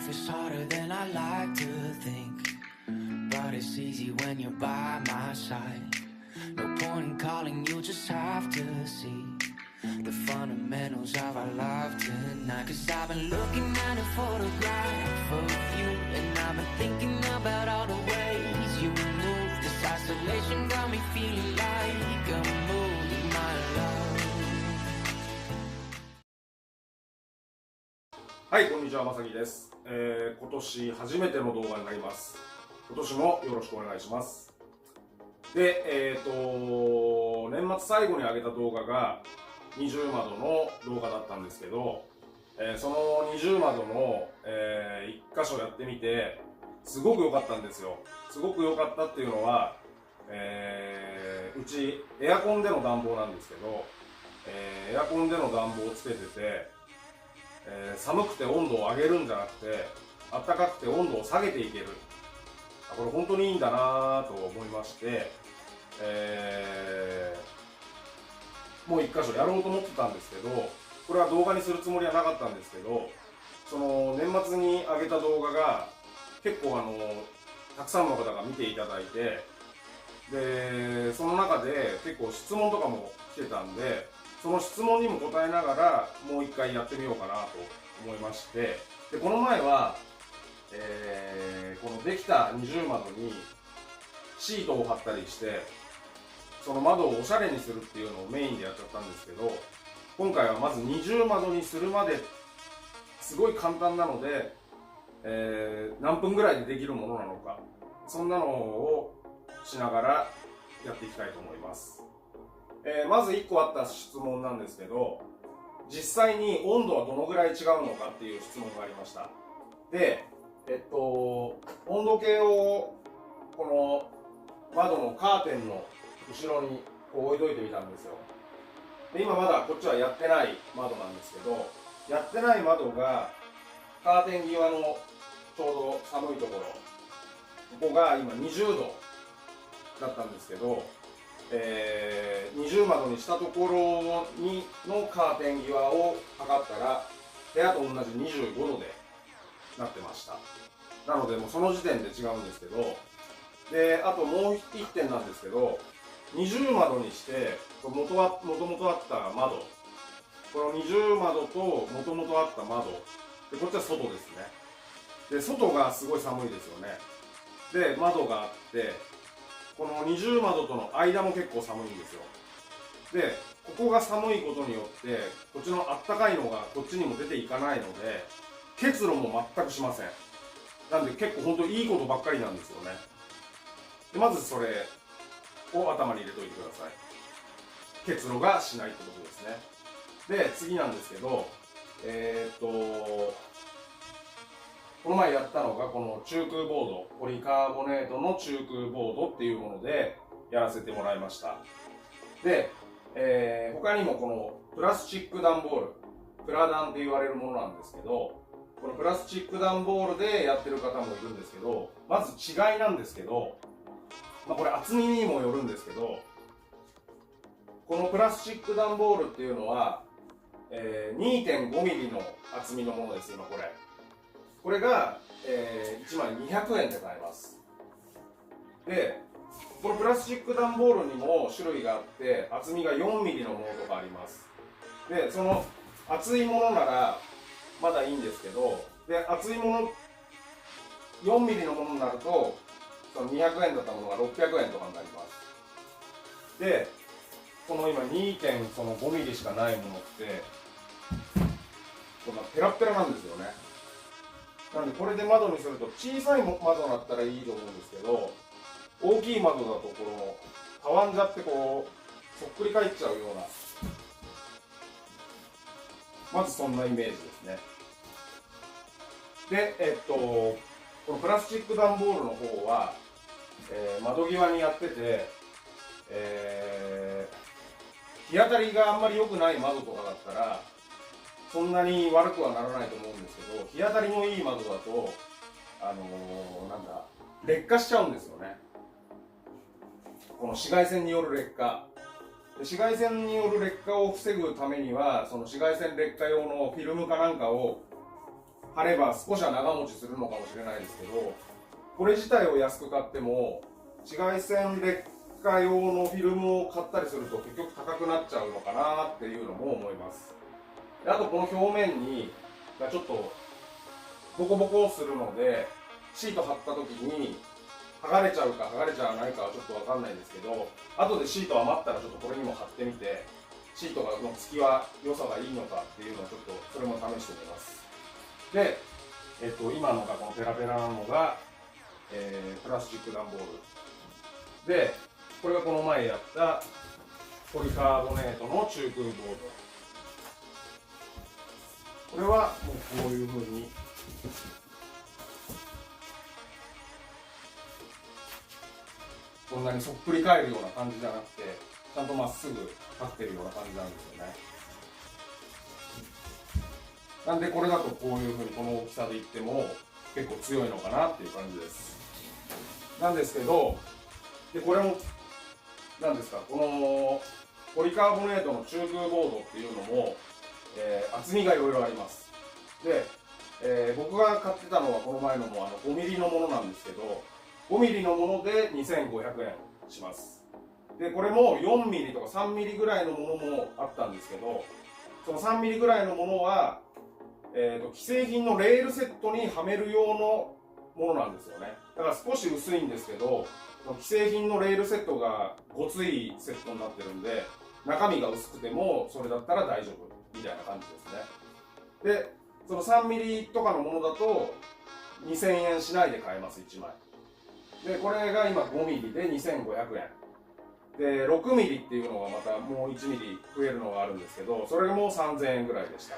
life is harder than I like to think, but it's easy when you're by my side. No point in calling, you just have to see the fundamentals of our love tonight. Cause I've been looking at a photograph of you, and I've been thinking about all the ways you move. This isolation got me feeling like a mood in my love. はい、こんにちは、まさきです。今年初めての動画になります。今年もよろしくお願いします。で、年末最後に上げた動画が二重窓の動画だったんですけど、その二重窓の、一箇所やってみて、すごく良かったんですよ。すごく良かったっていうのは、うちエアコンでの暖房なんですけど、エアコンでの暖房をつけてて、寒くて温度を上げるんじゃなくて、暖かくて温度を下げていける。これ本当にいいんだなと思いまして、もう一箇所やろうと思ってたんですけど、これは動画にするつもりはなかったんですけど、その年末に上げた動画が結構たくさんの方が見ていただいて、でその中で結構質問とかも来てたんで、その質問にも答えながらもう一回やってみようかなと思いまして、でこの前は、このできた二重窓にシートを貼ったりして、その窓をおしゃれにするっていうのをメインでやっちゃったんですけど、今回はまず二重窓にするまですごい簡単なので、何分ぐらいでできるものなのか、そんなのをしながらやっていきたいと思います。まず1個あった質問なんですけど、実際に温度はどのぐらい違うのかっていう質問がありました。で、温度計をこの窓のカーテンの後ろにこう置いといてみたんですよ。で今まだこっちはやってない窓なんですけど、やってない窓がカーテン際のちょうど寒いところ、ここが今20度だったんですけど、二重窓にしたところのカーテン際を測ったら部屋と同じ25度でなってました。なのでもうその時点で違うんですけど、であともう1点なんですけど、二重窓にしてもともとあった窓、この二重窓ともともとあった窓で、こっちは外ですね。で外がすごい寒いですよね。で窓があって、この二重窓との間も結構寒いんですよ。でここが寒いことによってこっちのあったかいのがこっちにも出ていかないので、結露も全くしません。なんで結構本当にいいことばっかりなんですよね。でまずそれを頭に入れといてください。結露がしないってことですね。で次なんですけど、この前やったのがこの中空ボード、ポリカーボネートの中空ボードっていうものでやらせてもらいました。で、他にもこのプラスチック段ボール、プラダンって言われるものなんですけど、このプラスチック段ボールでやってる方もいるんですけど、まず違いなんですけど、これ厚みにもよるんですけど、このプラスチック段ボールっていうのは、2.5 ミリの厚みのものです。今これが、1枚200円で買えます。でこのプラスチック段ボールにも種類があって、厚みが4ミリのものとかあります。でその厚いものならまだいいんですけど、で厚いもの4ミリのものになると、その200円だったものが600円とかになります。でこの今 2.5 ミリしかないものってこんなペラペラなんですよね。なんでこれで窓にすると、小さい窓だったらいいと思うんですけど、大きい窓だとこのたわんじゃってこうそっくり返っちゃうような、まずそんなイメージですね。でこのプラスチック段ボールの方は、窓際にやってて、日当たりがあんまり良くない窓とかだったらそんなに悪くはならないと思うんですけど、日当たりのいい窓だと劣化しちゃうんですよね。この紫外線による劣化で、紫外線による劣化を防ぐためには、その紫外線劣化用のフィルムかなんかを貼れば少しは長持ちするのかもしれないですけど、これ自体を安く買っても紫外線劣化用のフィルムを買ったりすると結局高くなっちゃうのかなっていうのも思います。であとこの表面にがちょっとボコボコするので、シート貼った時に剥がれちゃうか剥がれちゃわないかはちょっとわかんないんですけど、後でシート余ったらちょっとこれにも貼ってみて、シートの付きは良さがいいのかっていうのをちょっとそれも試してみます。で、今のがこのペラペラなのが、プラスチック段ボールで、これがこの前やったポリカーボネートの中空ボード。これはもうこういう風にこんなにそっくり返るような感じじゃなくて、ちゃんとまっすぐ立ってるような感じなんですよね。なんでこれだとこういう風にこの大きさでいっても結構強いのかなっていう感じです。なんですけど、でこれもなんですか、このポリカーボネートの中空ボードっていうのも、厚みがいろいろあります。で、僕が買ってたのはこの前のも5ミリのものなんですけど、5ミリのもので2500円します。でこれも4ミリとか3ミリぐらいのものもあったんですけど、その3ミリぐらいのものは、既製品のレールセットにはめる用のものなんですよね。だから少し薄いんですけど、既製品のレールセットがごついセットになってるんで、中身が薄くてもそれだったら大丈夫みたいな感じですね。でその3ミリとかのものだと2000円しないで買えます、1枚で。これが今5ミリで2500円で、6ミリっていうのがまたもう1ミリ増えるのがあるんですけど、それも3000円ぐらいでした。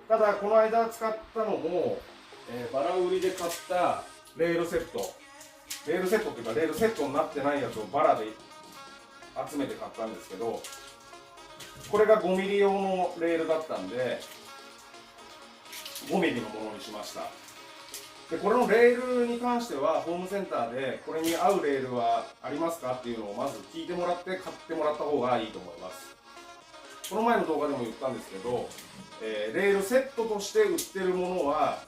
ただこの間使ったのも、バラ売りで買ったレールセットっていうかレールセットになってないやつをバラで集めて買ったんですけど、これが5ミリ用のレールだったんで5ミリのものにしました。でこれのレールに関してはホームセンターでこれに合うレールはありますかっていうのをまず聞いてもらって買ってもらった方がいいと思います。この前の動画でも言ったんですけど、レールセットとして売ってるものは、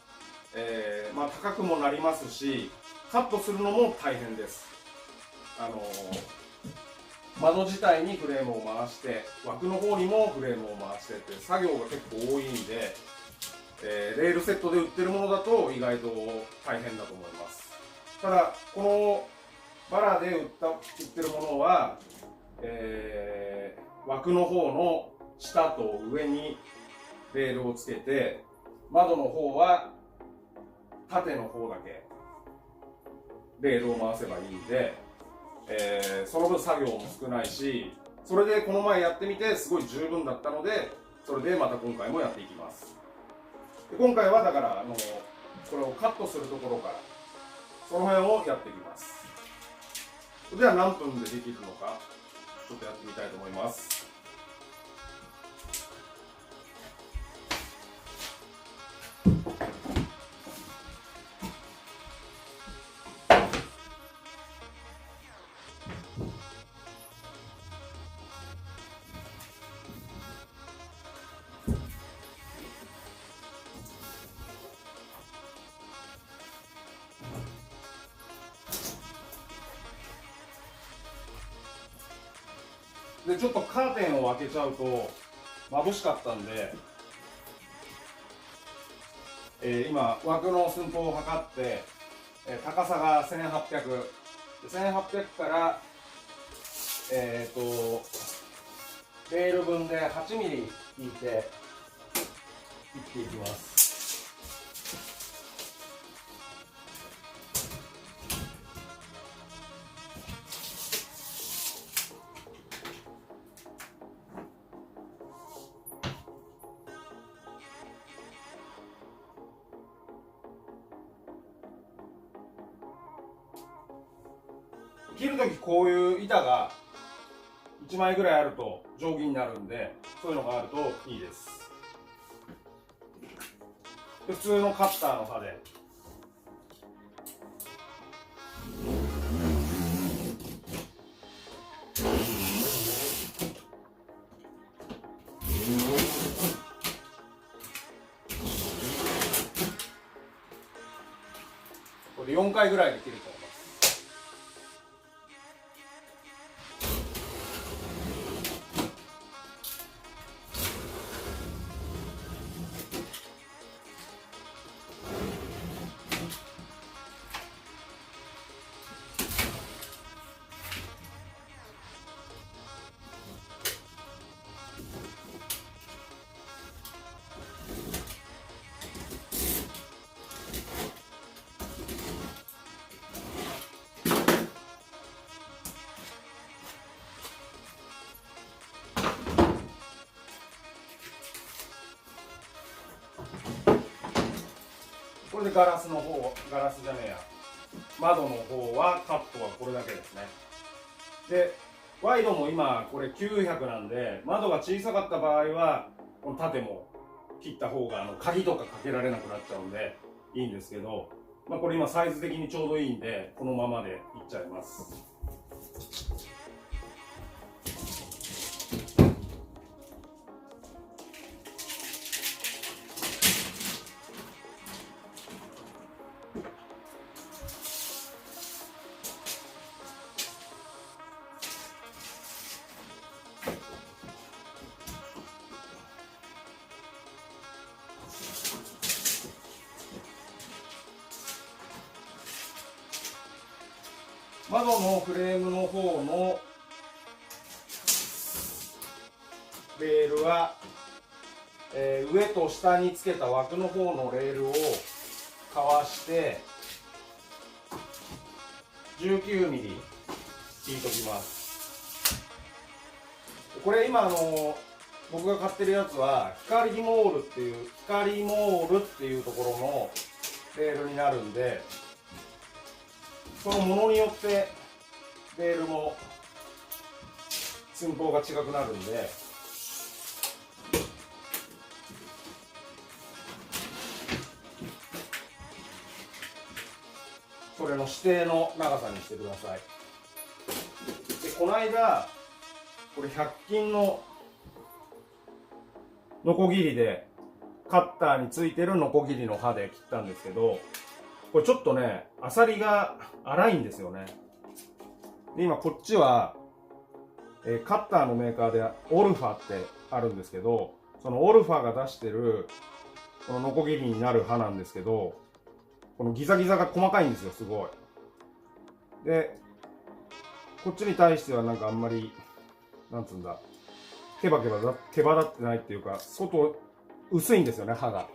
高くもなりますし、カットするのも大変です。窓自体にフレームを回して、枠の方にもフレームを回してって作業が結構多いんで、レールセットで売ってるものだと意外と大変だと思います。ただこのバラで売ってるものは、枠の方の下と上にレールをつけて、窓の方は縦の方だけレールを回せばいいんで、その分作業も少ないし、それでこの前やってみてすごい十分だったので、それでまた今回もやっていきます。で今回はだからこれをカットするところからその辺をやっていきます。では何分でできるのかちょっとやってみたいと思います。でちょっとカーテンを開けちゃうと眩しかったんで、今枠の寸法を測って、高さが1800、1800からレール分で8ミリ引いて切っていきます。切るときこういう板が1枚ぐらいあると定規になるんで、そういうのがあるといいです。で普通のカッターの刃で4回ぐらいできると思います。これでガラスじゃねえや、窓の方はカットはこれだけですね。でワイドも今これ900なんで、窓が小さかった場合はこの縦も切った方が鍵とかかけられなくなっちゃうんでいいんですけど、まあ、これ今サイズ的にちょうどいいんでこのままでいっちゃいます。窓のフレームの方のレールは、上と下につけた枠の方のレールをかわして19ミリ引いときます。これ今僕が買ってるやつは光モールっていうところのレールになるんで、そのものによってレールも寸法が違くなるんで、それの指定の長さにしてください。でこの間これ100均のノコギリでカッターについてるノコギリの刃で切ったんですけど、これちょっとねアサリが粗いんですよね。で今こっちは、カッターのメーカーでオルファってあるんですけど、そのオルファが出してるこのノコギリになる刃なんですけど、このギザギザが細かいんですよ、すごい。でこっちに対してはなんかあんまりなんつうんだ、毛羽立ってないっていうか、外薄いんですよね、刃が。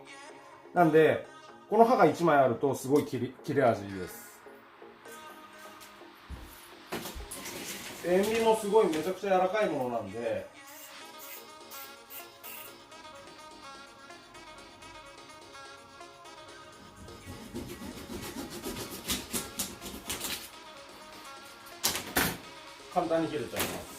なんでこの刃が1枚あるとすごい切れ味いいです。塩味もすごいめちゃくちゃ柔らかいものなんで、簡単に切れちゃいます。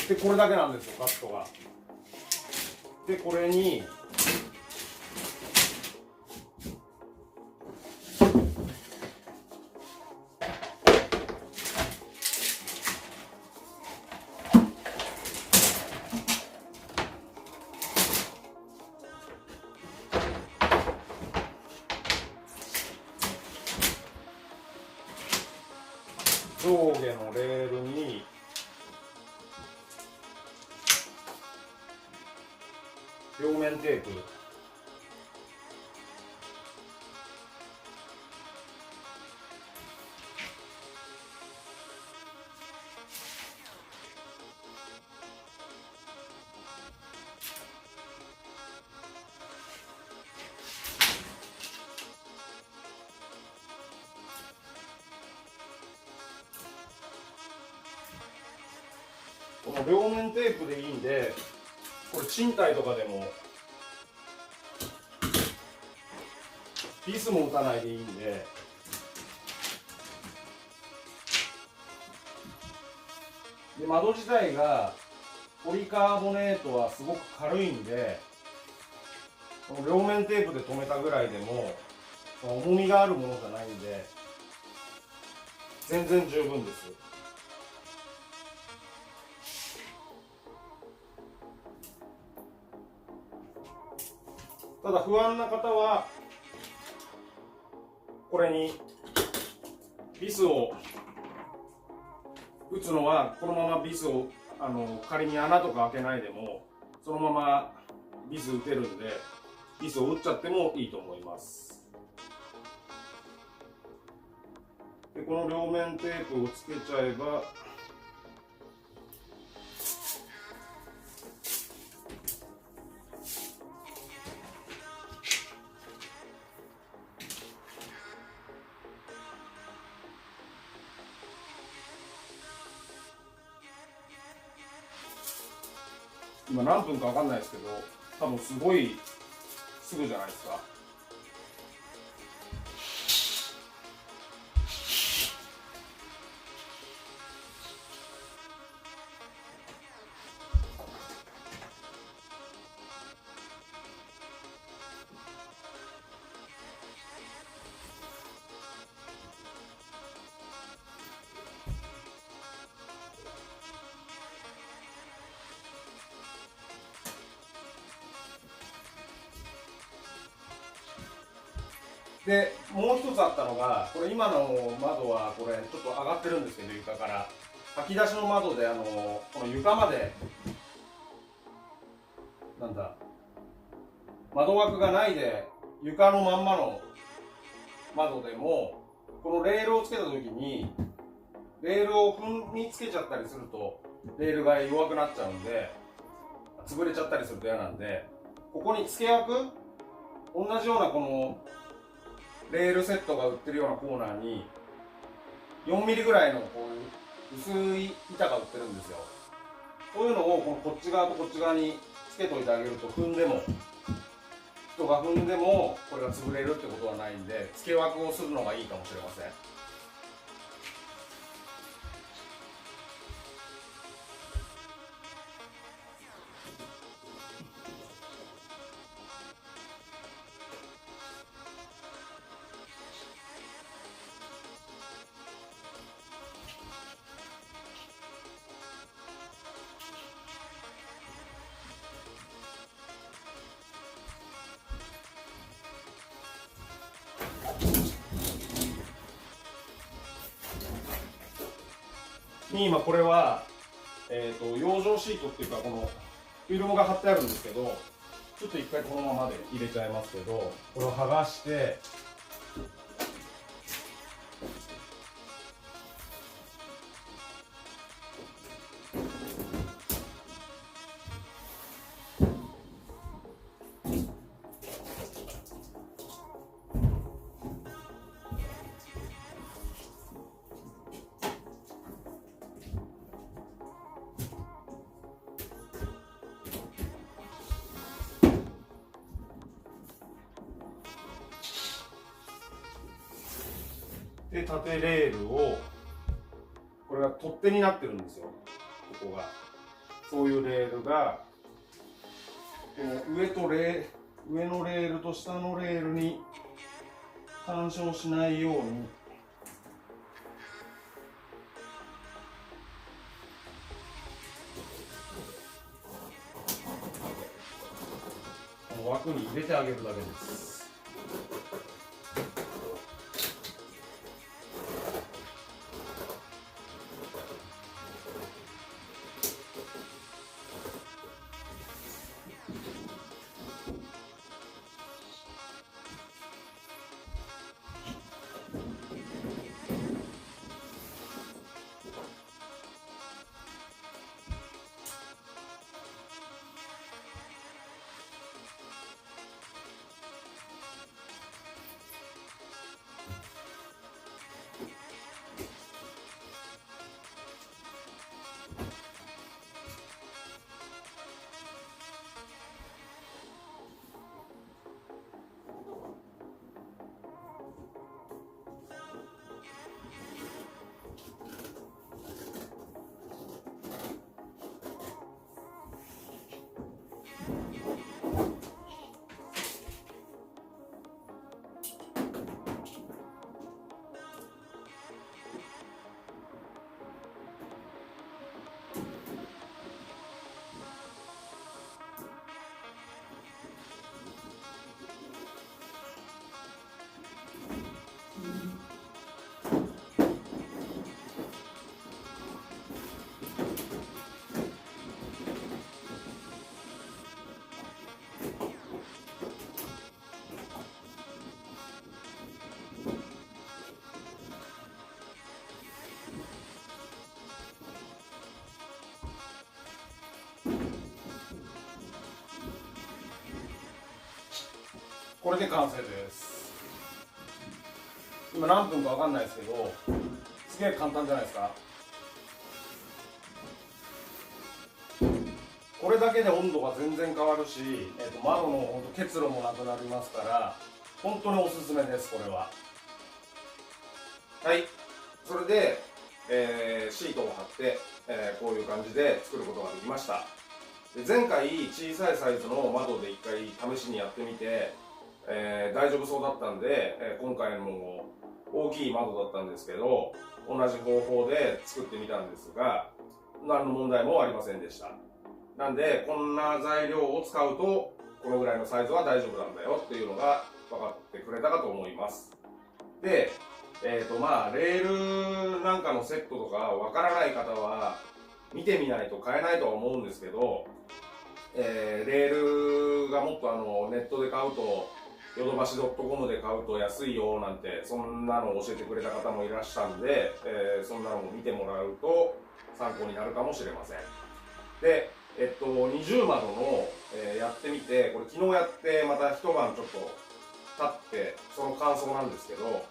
でこれだけなんですよ、カットが。でこれに上下のレールに両面テープ、この両面テープでいいんで、これ賃貸とかでもビスも打たないでいいんで、窓自体がポリカーボネートはすごく軽いんで、この両面テープで留めたぐらいでも重みがあるものじゃないんで全然十分です。ただ不安な方はこれにビスを打つのは、このままビスを仮に穴とか開けないでもそのままビス打てるんで、ビスを打っちゃってもいいと思います。でこの両面テープをつけちゃえば今何分か分かんないですけど、多分すごいすぐじゃないですか。でもう一つあったのが、これ今の窓はこれちょっと上がってるんですけど、床から吐き出しの窓でこの床まで窓枠がないで床のまんまの窓でも、このレールをつけた時にレールを踏みつけちゃったりするとレールが弱くなっちゃうんで、潰れちゃったりすると嫌なんで、ここに付け枠、同じようなこのレールセットが売ってるようなコーナーに4ミリぐらいのこういう薄い板が売ってるんですよ。そういうのをこっち側とこっち側につけといてあげると、人が踏んでもこれが潰れるってことはないんで、付け枠をするのがいいかもしれません。今これは、養生シートっていうか、このフィルムが貼ってあるんですけど、ちょっと一回このままで入れちゃいますけど、これを剥がしてで縦レールを、これが取っ手になってるんですよ、ここが。そういうレールがこの上のレールと下のレールに干渉しないようにこの枠に入れてあげるだけです。これで完成です。今何分か分かんないですけど、すげえ簡単じゃないですか。これだけで温度が全然変わるし、窓の結露もなくなりますから、本当におすすめです、これは。はい、それで、シートを貼って、こういう感じで作ることができました。で前回小さいサイズの窓で1回試しにやってみて、大丈夫そうだったんで、今回も大きい窓だったんですけど、同じ方法で作ってみたんですが、何の問題もありませんでした。なんでこんな材料を使うとこのぐらいのサイズは大丈夫なんだよっていうのが分かってくれたかと思います。で、レールなんかのセットとか分からない方は見てみないと買えないとは思うんですけど、レールがもっとネットで買うとヨドバシ .com で買うと安いよなんて、そんなのを教えてくれた方もいらっしゃるんで、そんなのも見てもらうと参考になるかもしれません。で、二重窓の、やってみて、これ昨日やってまた一晩ちょっと経ってその感想なんですけど、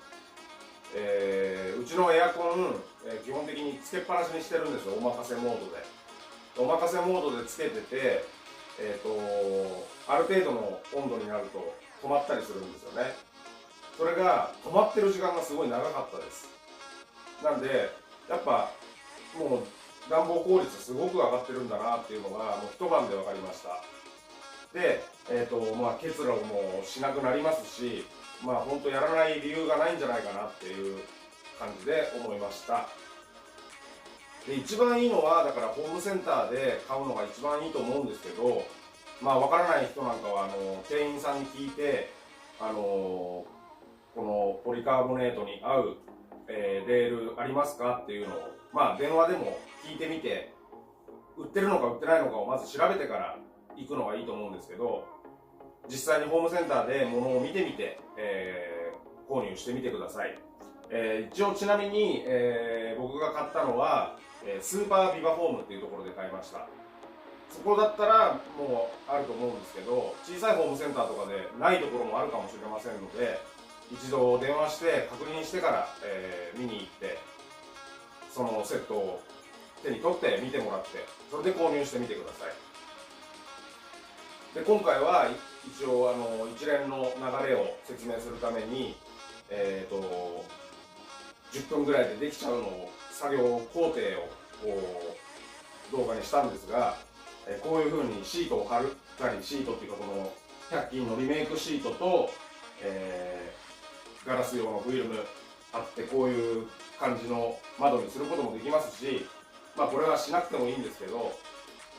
うちのエアコン、基本的につけっぱなしにしてるんですよ、お任せモードで。お任せモードでつけてて、ある程度の温度になると止まったりするんですよね。それが止まってる時間がすごい長かったです。なんでやっぱもう暖房効率すごく上がってるんだなっていうのがもう一晩で分かりました。で、結露もしなくなりますし、本当やらない理由がないんじゃないかなっていう感じで思いました。で一番いいのはだからホームセンターで買うのが一番いいと思うんですけど、分からない人なんかは店員さんに聞いて、このポリカーボネートに合う、レールありますかっていうのを、電話でも聞いてみて、売ってるのか売ってないのかをまず調べてから行くのがいいと思うんですけど、実際にホームセンターで物を見てみて、購入してみてください。一応ちなみに、僕が買ったのはスーパービバホームっていうところで買いました。そこだったらもうあると思うんですけど、小さいホームセンターとかでないところもあるかもしれませんので、一度電話して確認してから、見に行ってそのセットを手に取って見てもらって、それで購入してみてください。で今回は一応一連の流れを説明するために、10分ぐらいでできちゃうのを作業工程を動画にしたんですが、こういう風にシートを貼ったり、シートっていうかこの100均のリメイクシートと、ガラス用のフィルム貼ってこういう感じの窓にすることもできますし、これはしなくてもいいんですけど、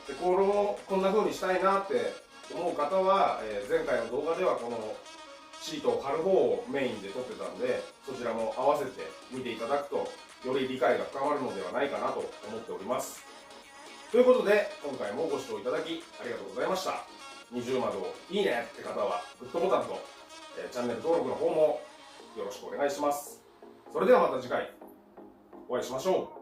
でこんな風にしたいなって思う方は、前回の動画ではこのシートを貼る方をメインで撮ってたんで、そちらも合わせて見ていただくとより理解が深まるのではないかなと思っております。ということで今回もご視聴いただきありがとうございました。二重窓いいねって方はグッドボタンと、チャンネル登録の方もよろしくお願いします。それではまた次回お会いしましょう。